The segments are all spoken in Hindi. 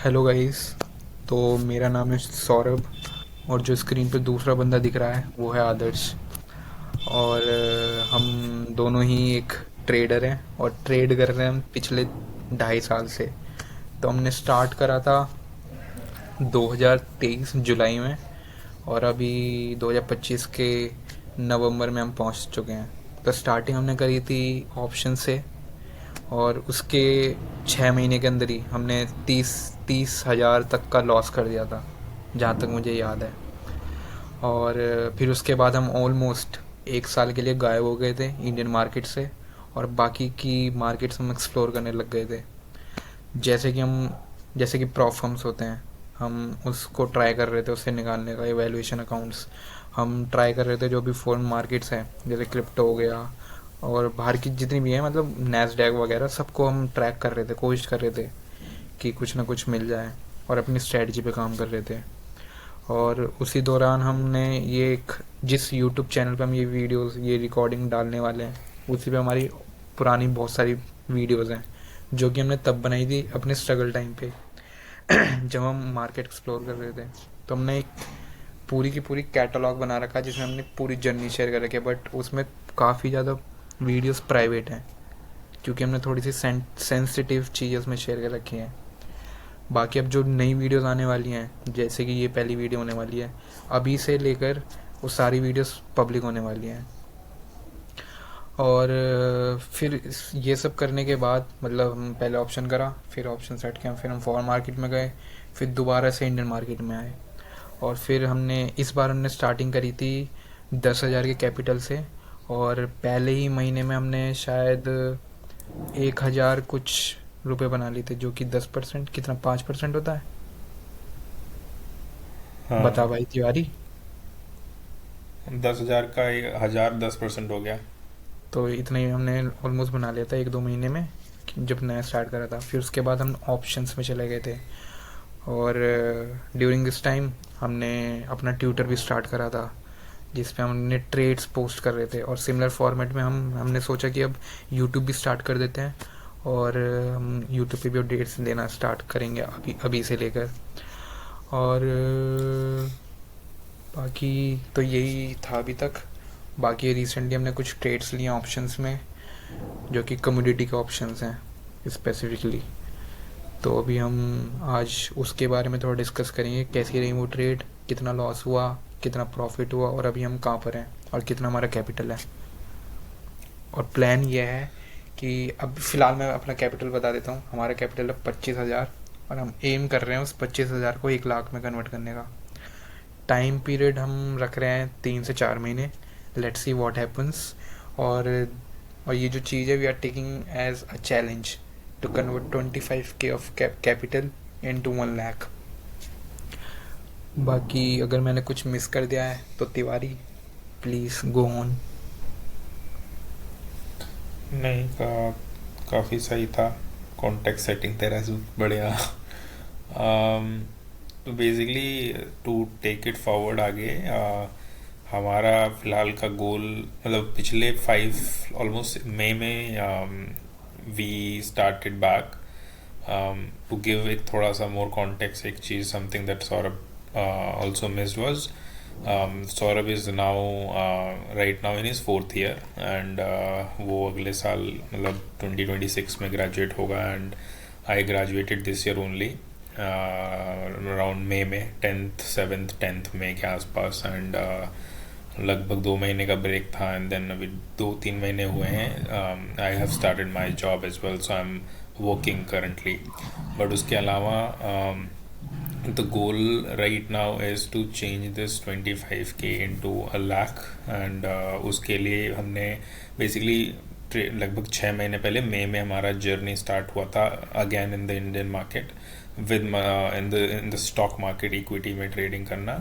Hello guys. तो मेरा नाम है सौरभ और जो स्क्रीन पे दूसरा बंदा दिख रहा है वो है आदर्श। और हम दोनों ही एक ट्रेडर हैं और ट्रेड कर रहे हैं हम पिछले 2.5 साल से। तो हमने स्टार्ट करा था 2023 जुलाई में और अभी 2025 के नवंबर में हम पहुंच चुके हैं। तो स्टार्टिंग हमने करी थी ऑप्शन से और उसके 6 महीने के अंदर ही हमने तीस तीस हज़ार तक का लॉस कर दिया था, जहाँ तक मुझे याद है। और फिर उसके बाद हम ऑलमोस्ट 1 साल के लिए गायब हो गए थे इंडियन मार्केट से और बाकी की मार्केट्स हम एक्सप्लोर करने लग गए थे। जैसे कि प्रॉफम्स होते हैं, हम उसको ट्राई कर रहे थे, उससे निकालने का एवेल्यूएशन अकाउंट्स हम ट्राई कर रहे थे। जो भी फॉरेन मार्केट्स हैं जैसे क्रिप्टो हो गया और बाहर की जितनी भी हैं, मतलब नैस्डैक वगैरह, सबको हम ट्रैक कर रहे थे, कोशिश कर रहे थे कि कुछ ना कुछ मिल जाए और अपनी स्ट्रेटजी पे काम कर रहे थे। और उसी दौरान हमने ये एक जिस यूट्यूब चैनल पे हम ये वीडियोस ये रिकॉर्डिंग डालने वाले हैं, उसी पे हमारी पुरानी बहुत सारी वीडियोस हैं जो कि हमने तब बनाई थी अपने स्ट्रगल टाइम पे जब हम मार्केट एक्सप्लोर कर रहे थे। तो हमने एक पूरी की पूरी कैटलॉग बना रखा है जिसमें हमने पूरी जर्नी शेयर कर रखी है, बट उसमें काफ़ी ज़्यादा वीडियोस प्राइवेट हैं क्योंकि हमने थोड़ी सी सेंसिटिव चीज़ें उसमें शेयर कर रखी हैं। बाकी अब जो नई वीडियोस आने वाली हैं, जैसे कि ये पहली वीडियो होने वाली है, अभी से लेकर वो सारी वीडियोस पब्लिक होने वाली हैं। और फिर ये सब करने के बाद, मतलब हम पहले ऑप्शन करा, फिर ऑप्शन सेट किया, फिर हम फॉरेन मार्केट में गए, फिर दोबारा से इंडियन मार्केट में आए। और फिर इस बार हमने स्टार्टिंग करी थी 10,000 के कैपिटल से और पहले ही महीने में हमने शायद 1,000 कुछ रुपए बना लिए थे, जो कि 10%, कितना, 5% होता है? बता हाँ। भाई तिवारी। 10,000 का 1,010% हो गया। तो इतना ही हमने ऑलमोस्ट बना लिया था 1-2 महीने में जब नया स्टार्ट करा था। फिर उसके बाद हम ऑप्शंस में चले गए थे और ड्यूरिंग दिस टाइम हमने अपना ट्विटर भी स्टार्ट करा था जिस पे हमने ट्रेड्स पोस्ट कर रहे थे। और सिमिलर फॉर्मेट में हमने सोचा कि अब यूट्यूब भी स्टार्ट कर देते हैं और हम यूट्यूब पे भी अपडेट्स देना स्टार्ट करेंगे अभी अभी से लेकर। और बाकी तो यही था अभी तक। बाकी रिसेंटली हमने कुछ ट्रेड्स लिए ऑप्शंस में जो कि कमोडिटी के ऑप्शंस हैं स्पेसिफिकली। तो अभी हम आज उसके बारे में थोड़ा डिस्कस करेंगे, कैसी रही वो ट्रेड, कितना लॉस हुआ, कितना प्रॉफिट हुआ और अभी हम कहाँ पर हैं और कितना हमारा कैपिटल है। और प्लान ये है कि अब फ़िलहाल मैं अपना कैपिटल बता देता हूँ। हमारा कैपिटल है 25,000 और हम एम कर रहे हैं उस 25,000 को 1 लाख में कन्वर्ट करने का। टाइम पीरियड हम रख रहे हैं 3 से 4 महीने। Let's see what happens. और और ये जो चीज़ है, we are taking as a challenge to convert 25K of capital into 1 lakh. बाकी अगर मैंने कुछ मिस कर दिया है तो तिवारी प्लीज़ गो ऑन। नहीं काफ़ी सही था। कॉन्टेक्स्ट सेटिंग तेरा बढ़िया। तो basically to take it forward आगे, हमारा फ़िलहाल का गोल, मतलब पिछले 5 ऑलमोस्ट मई में we started back. To give एक थोड़ा सा मोर कॉन्टेक्स्ट, एक चीज़ something that Saurabh also missed was, Saurabh is now right now in is 4th year and वो अगले साल मतलब 2026 में ग्रेजुएट होगा। And I graduated this year only around May में 10th 7th 10th मई के आसपास। एंड लगभग 2 महीने का ब्रेक था एंड देन अभी 2-3 महीने हुए हैं I have started my job as well, so I am working currently. But उसके अलावा the goal right now is to change this 25K into a lakh and उसके लिए हमने basically लगभग 6 महीने पहले मई में हमारा जर्नी स्टार्ट हुआ था again in the Indian market with in the stock market equity में ट्रेडिंग करना।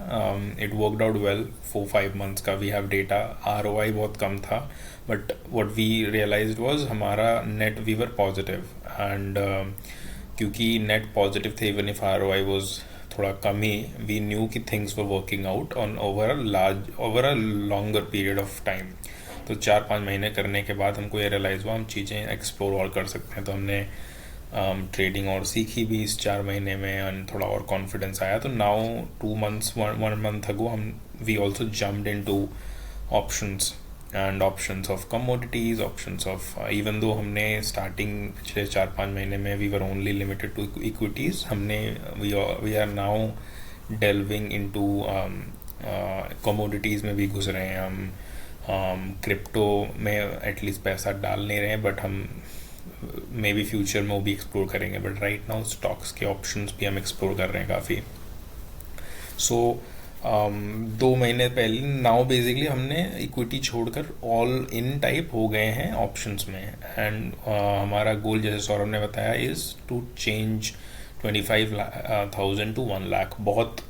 It worked out well. 4-5 months का वी हैव डेटा। ROI बहुत कम था but what we realized was हमारा net we were positive and क्योंकि नेट पॉजिटिव थे इवन इफ ROI वाज थोड़ा कम ही, वी न्यू कि things were working out on over a longer period of time. तो 4-5 महीने करने के बाद हमको ये रियलाइज़ हुआ हम चीज़ें एक्सप्लोर और कर सकते हैं। तो हमने ट्रेडिंग और सीखी भी इस 4 महीने में, एंड थोड़ा और कॉन्फिडेंस आया। तो नाउ 2 मंथ्स, 1 मंथ अगो हम we also jumped into options, and options of commodities, options of, even though हमने स्टार्टिंग पिछले 4-5 महीने में we were only limited to equities, हमने we are now delving into commodities में भी घुस रहे हैं हम, क्रिप्टो में एटलीस्ट पैसा डाल नहीं रहे हैं, बट हम मे बी फ्यूचर में वो भी एक्सप्लोर करेंगे, बट राइट नाउ स्टॉक्स के ऑप्शंस भी हम एक्सप्लोर कर रहे हैं काफ़ी। सो 2 महीने पहले नाउ बेसिकली हमने इक्विटी छोड़कर ऑल इन टाइप हो गए हैं ऑप्शंस में, एंड हमारा गोल जैसे सौरभ ने बताया is to change 25,000 to 1 lakh. बहुत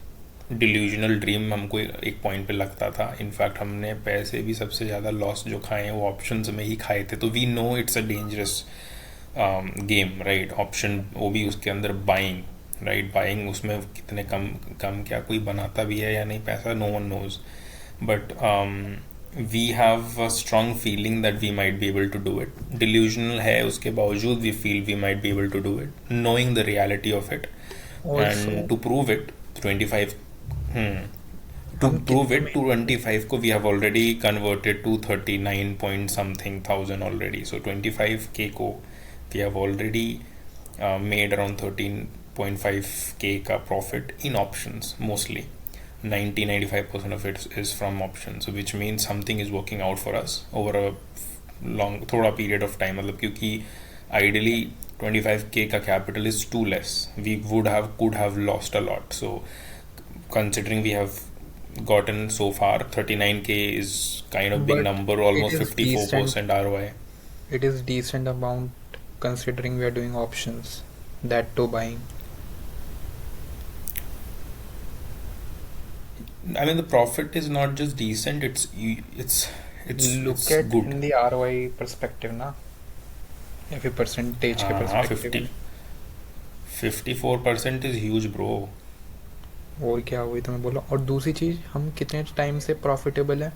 डिल्यूजनल ड्रीम हमको एक पॉइंट पे लगता था, इनफैक्ट हमने पैसे भी सबसे ज़्यादा लॉस जो खाए हैं वो ऑप्शंस में ही खाए थे। तो we know it's a dangerous game, right. Option, वो भी उसके अंदर बाइंग, राइट, बाइंग, उसमें कितने कम कम क्या कोई बनाता भी है या नहीं पैसा, no one knows, but we have a strong feeling that we might be able to do it. Delusional है उसके बावजूद we feel we might be able to do it, knowing the reality of it, also and to prove it 25 to हम prove कितने it to महीने 25 को we have already converted to 39 point something thousand already, so 25k को we have already made around 13.5k का profit in options, mostly 90-95% of it is from options, so which means something is working out for us over a long थोड़ा period of time, मतलब क्योंकि ideally 25k का capital is too less, we could have lost a lot, so considering we have gotten so far 39k is kind of big but number, it almost is decent 54% ROI. it is decent amount considering we are doing options, that too buying. I mean the profit is not just decent, it's Look at good. in the ROI perspective ना, या फिर परसेंटेज के हाँ, perspective 54% is huge bro. में। और क्या हुई तो मैं बोला। और दूसरी चीज, हम कितने टाइम से प्रॉफिटेबल है?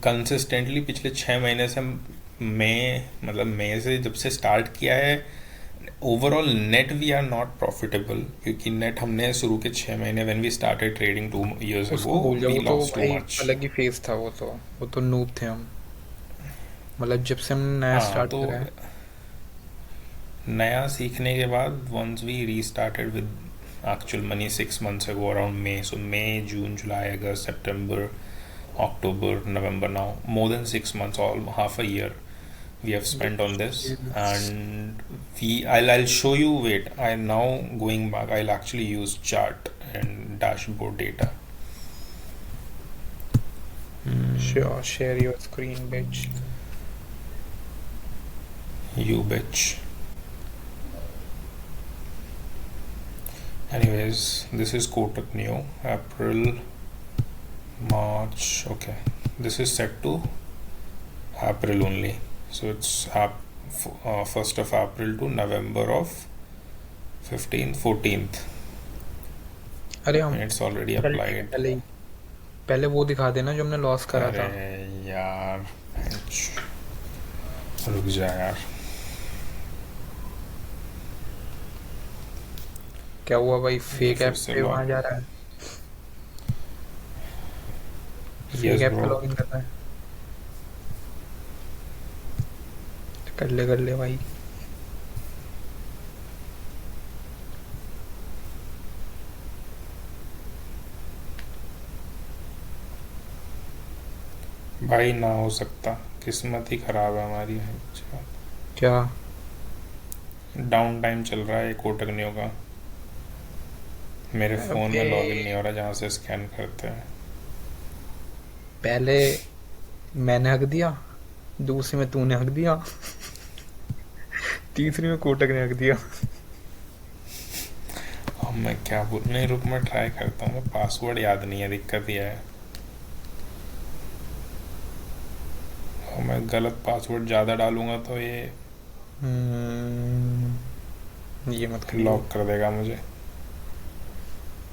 कंसिस्टेंटली पिछले 6 महीने से मतलब मई से जब से स्टार्ट किया है, overall net we are not profitable, क्योंकि नेट हमने शुरू के 6 महीने when we started trading 2 years उसको ago भूल जाओ, वी वो तो लॉस्ट टू भाई मच। अलग ही फेज था। वो तो नूब थे हम, मतलब जब से हमने नया हाँ, स्टार्ट तो करा है। नया सीखने के बाद once we restarted with actual money 6 months ago around May, so May, June, July, August, September, October, November, now more than 6 months, all half a year we have spent on this, Yes. and I'll show you, wait, I'm now going back, I'll actually use chart and dashboard data. Sure, share your screen, bitch. You bitch. Anyways, this is Kotak Neo, April, March, okay, this is set to April only, so it's 1st of April to November of 15th 14th, अरे हम it's already चल ठीक है, applied. पहले वो दिखा देना जो हमने लॉस करा था। अरे यार, रुक जा यार, क्या हुआ भाई? फेक फिर ऐप से पे लॉग, वहां जा रहा है, फेक यस ऐप पे ब्रो, लॉगिन कर रहा है। कर ले भाई। भाई ना हो सकता, किस्मत ही खराब है हमारी। क्या? डाउन टाइम चल रहा है कोटक नियो का, मेरे फ़ोन में अबे, लॉगिन नहीं हो रहा जहाँ से स्कैन करते हैं। पहले मैंने हक दिया, दूसरी में तूने हक दिया, तीसरी में कोटक ने हक दिया। अब मैं क्या बोल, नहीं रुक, मैं ट्राई करता हूँ, पासवर्ड याद नहीं है, दिक्कत ये है। और मैं गलत पासवर्ड ज़्यादा डालूंगा तो ये ये मत करिए। लॉक कर देगा मुझे,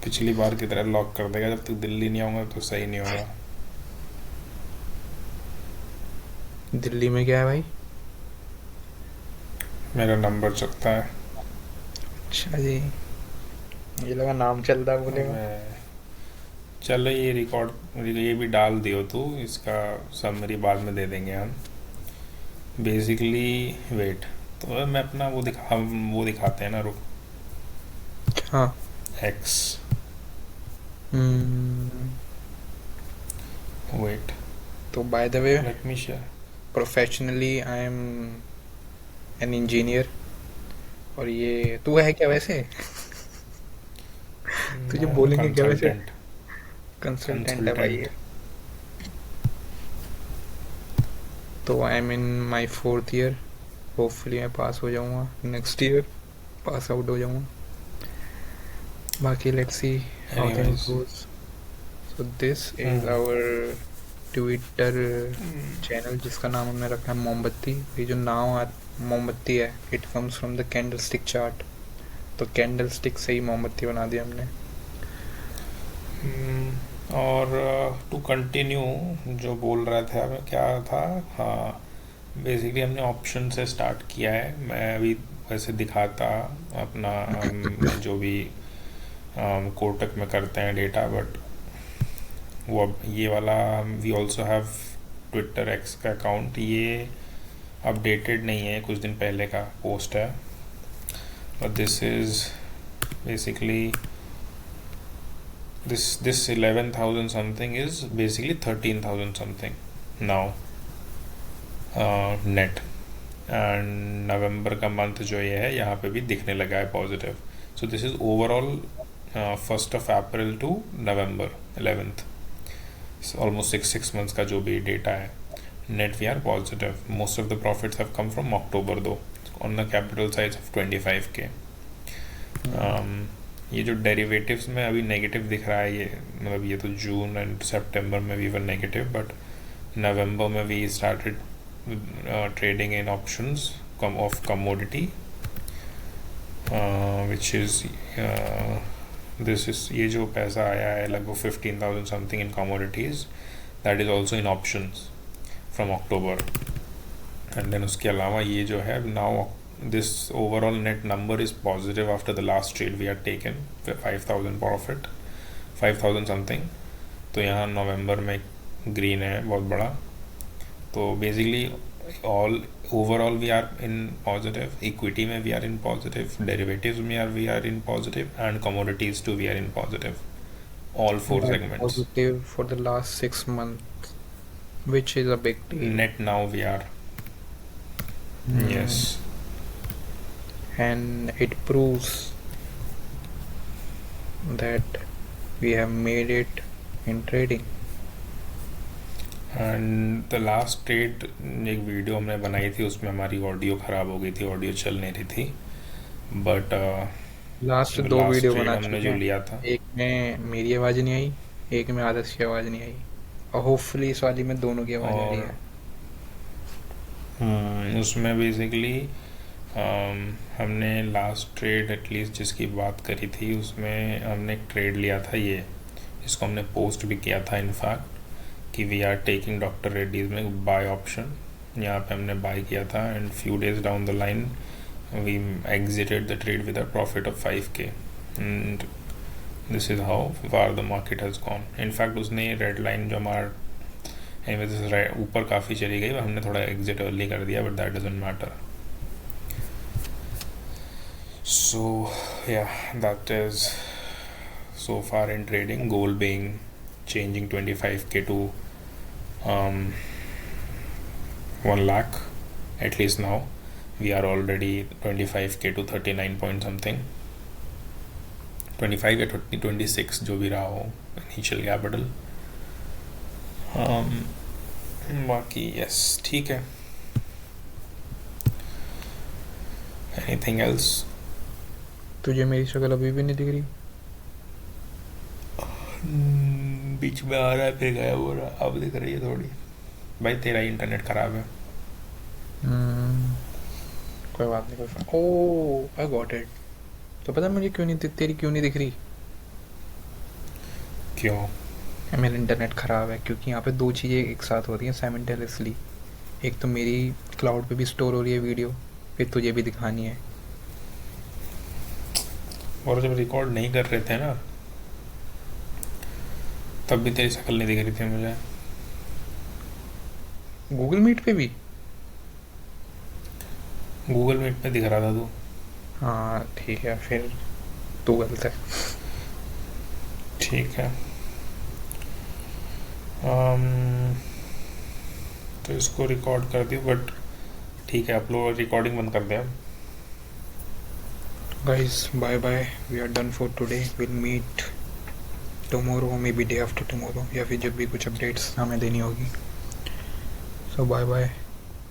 पिछली बार की तरह लॉक कर देगा। जब तक दिल्ली नहीं आऊँगा तो सही नहीं होगा। दिल्ली में क्या है भाई? मेरा नंबर चलता है। अच्छा जी, ये लगा नाम चल रहा बोलेगा। मैं चलो ये रिकॉर्ड ये भी डाल दियो तू, इसका समरी बाद में दे देंगे हम। बेसिकली वेट, तो मैं अपना वो हम वो दिखाते हैं ना, रुक। हाँ। एक्स, हम्म। वेट, तो by the way, let me share. Professionally I am an engineer. और ये तू है क्या वैसे? तुझे नो, बोलेंगे क्या वैसे? कंसल्टेंट। कंसल्टेंट है भाई ये। कंसल्टेंट। तो I am in my fourth year. Hopefully मैं पास हो जाऊंगा नेक्स्ट ईयर, पास आउट हो जाऊंगा। बाकी let's see how things anyways. Goes. So this is our Twitter channel, जिसका नाम हमने रखा है मोमबत्ती। ये जो नाम मोमबत्ती है, it comes from the candle stick chart. तो कैंडल स्टिक से ही मोमबत्ती बना दिया हमने। और टू कंटिन्यू, जो बोल रहा था मैं क्या था, हाँ, बेसिकली हमने ऑप्शन से स्टार्ट किया है। मैं अभी वैसे दिखाता अपना जो भी कोटक में करते हैं डेटा, बट वो अब ये वाला, we also have Twitter X का अकाउंट। ये अपडेटेड नहीं है, कुछ दिन पहले का पोस्ट है। और this is basically this 11,000 something is basically 13,000 something now, net. And November का मंथ जो ये है यहाँ पे भी दिखने लगा है positive. So this is overall 1 to November 11th, almost six months का जो भी डेटा है, net we are positive. Most of the profits have come from October दो, on the capital size of 25K। ये जो डेरिवेटिव्स में अभी नेगेटिव दिख रहा है, ये मतलब ये तो जून एंड सितंबर में we were negative, but November में we started trading in options of commodity, which is this is, ये जो पैसा आया है लगभग 15,000 something in commodities, that is also in options from October. And then उसके अलावा ये जो है now, this overall net number is positive after the last trade we had taken, 5,000 profit, 5,000 something। तो यहाँ नवंबर में ग्रीन है बहुत बड़ा। तो basically all overall we are in positive, equity में we are in positive, derivatives में we are in positive, and commodities too we are in positive, all four segments. Positive for the last 6 months, which is a big deal. Net now we are, yes. And it proves that we have made it in trading. And the last trade, एक वीडियो हमने बनाई थी, उसमें हमारी ऑडियो ख़राब हो गई थी, ऑडियो चल नहीं रही थी, बट लास्ट जो 2 लास्ट वीडियो ट्रेड बना हमने चुके जो हैं। लिया था, एक में मेरी आवाज़ नहीं आई, एक में आदर्श की आवाज़ नहीं आई, और होपफुली इस वाली में दोनों की आवाज़ आ रही और है। उसमें बेसिकली हमने लास्ट ट्रेड एटलीस्ट जिसकी बात करी थी, उसमें हमने एक ट्रेड लिया था, ये इसको हमने पोस्ट भी किया था इनफैक्ट, कि we are taking doctor Reddy's में बाय ऑप्शन। यहाँ पे हमने बाय किया था, and few days down the line we exited the trade with a profit of 5K, and this is how far the market has gone. In fact उसने रेड लाइन जो हमारा ऊपर काफ़ी चली गई, हमने थोड़ा एग्जिट अर्ली कर दिया, but that doesn't matter. So yeah, that is so far in trading. Goal being changing 25K to 1 lakh at least now. We are already 25K to 39 point something, 25 या 26 जो भी रहा हो initial capital। बाकी yes, ठीक है। Anything else? तुझे मेरी शक्ल अभी भी नहीं दिख रही? बीच में आ रहा है फिर गायब हो रहा है, अब दिख रही है थोड़ी। भाई तेरा ही इंटरनेट खराब है। कोई बात नहीं, कोई बात। ओह, आई गॉट इट। तो पता है मुझे क्यों नहीं तेरी क्यों नहीं दिख रही? क्यों? मेरा इंटरनेट ख़राब है, क्योंकि यहाँ पे 2 चीज़ें एक साथ हो रही हैं साइमल्टेनियसली। एक तो मेरी क्लाउड पे भी स्टोर हो रही है वीडियो, फिर तुझे भी दिखानी है। और जब रिकॉर्ड नहीं कर रहे थे ना, तब भी तेरी शक्ल नहीं दिख रही थी मुझे। गूगल मीट पे भी? गूगल मीट पे दिख रहा था तू। हाँ ठीक है, फिर तू गलत है। ठीक है। अम, तो इसको रिकॉर्ड कर दियो, बट ठीक है, अपलोड रिकॉर्डिंग बंद कर दे अब। Guys bye bye, we are done for today, will meet tomorrow, may be day after tomorrow, या फिर जब भी कुछ अपडेट्स हमें देनी होगी। So bye bye.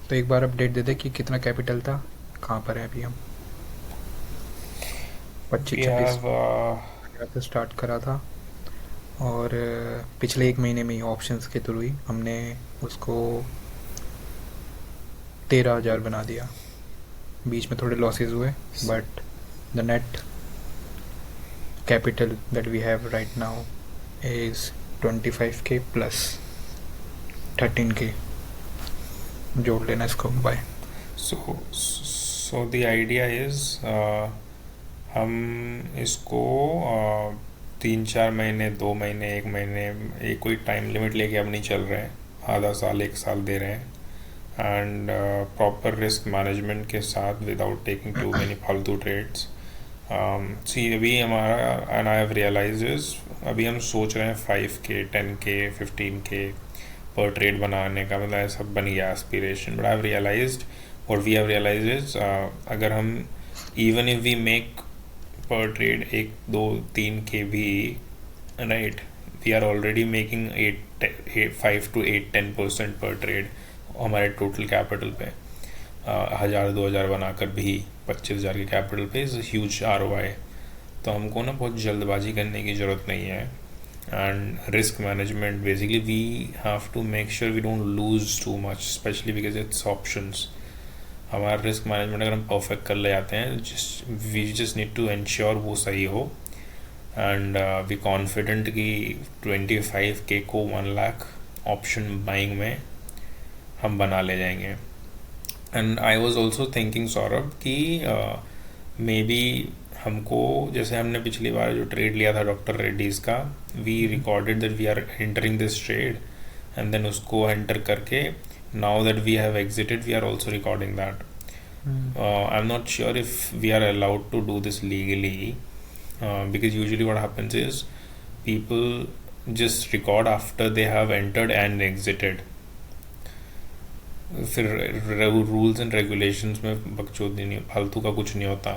तो एक बार अपडेट दे दे कि कितना कैपिटल था, कहाँ पर है अभी हम। पच्चीस वी छब्बीस हैव पे स्टार्ट करा था, और पिछले एक महीने में ही ऑप्शंस के थ्रू ही हमने उसको 13,000 बना दिया। बीच में थोड़े लॉसेस हुए, but the net capital that we have right now is 25k plus 13k। जोड़ लेना इसको। Bye. So the idea is, हम इसको 3-4 महीने, 2 महीने, 1 महीने, एक कोई टाइम लिमिट लेके अब नहीं चल रहे हैं, आधा साल 1 साल दे रहे हैं, एंड प्रॉपर रिस्क मैनेजमेंट के साथ, विदाउट टेकिंग टू मेनी फालतू ट्रेड्स। सी अभी हमारा, and I have realize is, अभी हम सोच रहे हैं 5k, 10k, 15k पर ट्रेड बनाने का, मतलब ऐसा बन गया aspiration, but I have realized, और वी हैव रियलाइज इज, अगर हम even if we make per trade 1-2-3k भी, right, we are already making 5 to 8, 10% पर ट्रेड हमारे टोटल कैपिटल पे। 1,000-2,000 बनाकर भी 25,000 के कैपिटल पे इज़ ह्यूज ROI। तो हमको ना बहुत जल्दबाजी करने की ज़रूरत नहीं है, and risk management, basically we have to make sure we don't lose too much, specially because it's options. हमारा रिस्क मैनेजमेंट अगर हम परफेक्ट कर ले जाते हैं, we just need to ensure वो सही हो, एंड वी कॉन्फिडेंट कि 25k को 1 लाख ऑप्शन बाइंग में हम बना ले जाएंगे। And I was also thinking Saurabh कि मे बी हमको, जैसे हमने पिछली बार जो ट्रेड लिया था डॉक्टर रेड्डीज का, we recorded that we are entering this trade, and then उसको एंटर करके, now that we have exited, we are also recording that. I am not sure if we are allowed to do this legally, because usually what happens is people just record after they have entered and exited। फिर रूल्स एंड रेगुलेशंस में बकचोदी नहीं, फालतू का कुछ नहीं होता।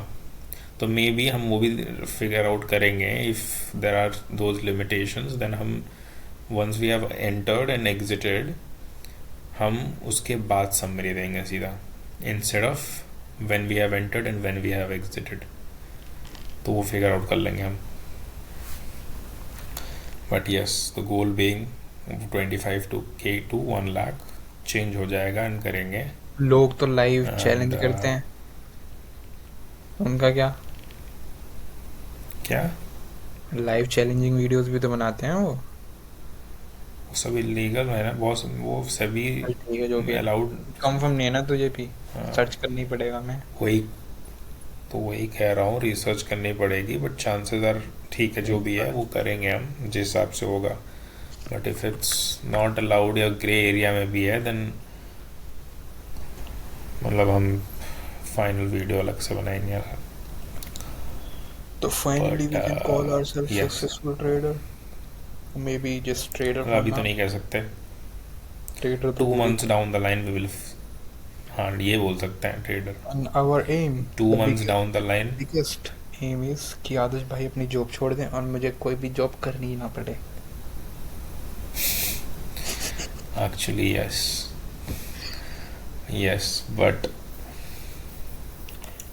तो मे बी हम वो भी फिगर आउट करेंगे, if there are those limitations, then हम once we have entered and exited, हम उसके बाद समरी देंगे सीधा, instead of when we have entered and when we have exited. तो वो फिगर आउट कर लेंगे हम। But yes, the goal being 25k to 1 lakh change हो जाएगा, एंड करेंगे। लोग तो लाइव चैलेंज And, करते हैं, उनका क्या? क्या? लाइव चैलेंजिंग वीडियोस भी तो बनाते हैं वो। वो सब इलीगल है ना, बहुत, वो सभी चल ठीक है, जो भी अलाउड। कंफर्म नहीं है ना तुझे भी, हाँ, सर्च करनी पड़ेगा। मैं वही तो वही कह रहा हूँ, रिसर्च करनी पड़ेगी, बट चांसेस आर ठीक है, जो भी है वो करेंगे हम जिस हिसाब से होगा। But if it's not allowed या ग्रे एरिया में भी है, देन मतलब हम फाइनल वीडियो अलग से बनाएंगे। तो finally we can call but ourselves yes, successful trader, may be just trader for अभी तो नाउ। नहीं कह सकते, ट्रेडर तो 2 months down the line we will, हाँ ये बोल सकते हैं trader. And our aim, 2 months down the line. biggest aim is कि आदर्श भाई अपनी जॉब छोड़ दें और मुझे कोई भी जॉब करनी ही ना पड़े। Actually, yes. Yes, but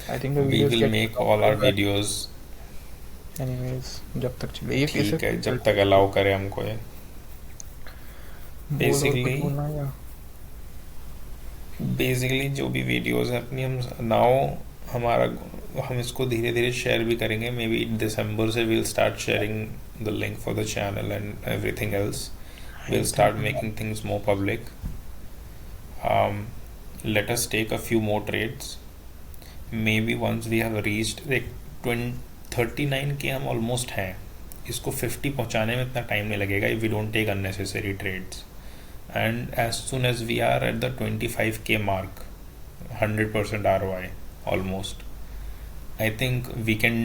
I think the we videos will get make all our videos। anyways, जब तक चले ये कैसे ठीक है, जब तक अलाउ करे हमको ये। बोलो बेसिकली जो भी वीडियोस हैं अपनी, हम नाउ हमारा, हम इसको धीरे धीरे शेयर भी करेंगे। मे बी दिसंबर से we'll start sharing the link for the channel and everything else। We'll start making things more public। Let us take a few more trades, may be once we have reached like 39 के हम ऑलमोस्ट हैं, इसको 50 पहुंचाने में इतना टाइम नहीं लगेगा if we don't take unnecessary trades. And as soon as we are at the 25K mark, 100% ROI almost, I think we can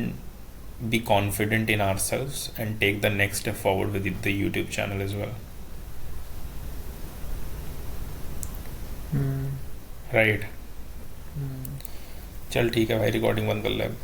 be confident in ourselves and take the next step forward with the YouTube channel as well. Hmm, Right. हम्म, चल ठीक है भाई, रिकॉर्डिंग बंद कर ले अब.